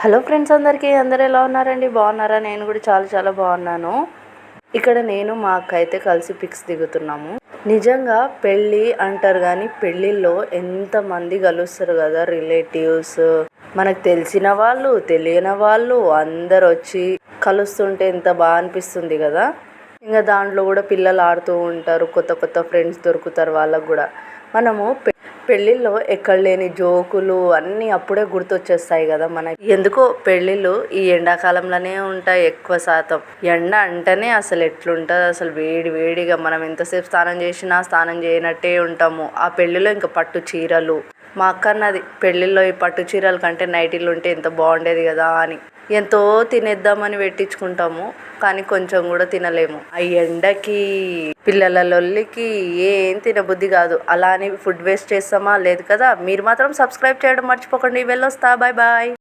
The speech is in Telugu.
హలో ఫ్రెండ్స్, అందరూ ఎలా ఉన్నారండి? బాగున్నారా? నేను కూడా చాలా బాగున్నాను. ఇక్కడ నేను మా అక్క అయితే కలిసి పిక్స్ దిగుతున్నాము. నిజంగా పెళ్ళి అంటారు కానీ పెళ్ళిళ్ళలో ఎంతమంది కలుస్తారు కదా, రిలేటివ్స్, మనకు తెలిసిన వాళ్ళు, తెలియని వాళ్ళు అందరు వచ్చి కలుస్తుంటే ఎంత బాగా అనిపిస్తుంది కదా. ఇంకా దాంట్లో కూడా పిల్లలు ఆడుతూ ఉంటారు, కొత్త ఫ్రెండ్స్ దొరుకుతారు వాళ్ళకు కూడా. మనము పెళ్ళిళ్ళలో ఎక్కడ లేని జోకులు అన్నీ అప్పుడే గుర్తొచ్చేస్తాయి కదా మనకి. ఎందుకో పెళ్ళిళ్ళు ఈ ఎండాకాలంలోనే ఉంటాయి ఎక్కువ శాతం. ఎండ అంటేనే అసలు ఎట్లుంటుంది, అసలు వేడిగా మనం ఎంతసేపు స్నానం చేసినా స్నానం చేయనట్టే ఉంటాము. ఆ పెళ్ళిలో ఇంకా పట్టు చీరలు, మా అక్క అన్నది పెళ్ళిళ్ళలో ఈ పట్టు చీరల కంటే నైటీలు ఉంటే ఎంత బాగుండేది కదా అని. ఎంతో తినేద్దామని పెట్టించుకుంటాము, కానీ కొంచెం కూడా తినలేము. ఆ ఎండకి, పిల్లల లొల్లికి ఏం తినబుద్ధి కాదు. అలా అని ఫుడ్ వేస్ట్ చేస్తామా? లేదు కదా. మీరు మాత్రం సబ్స్క్రైబ్ చేయడం మర్చిపోకండి. వెళ్ళొస్తా, బాయ్.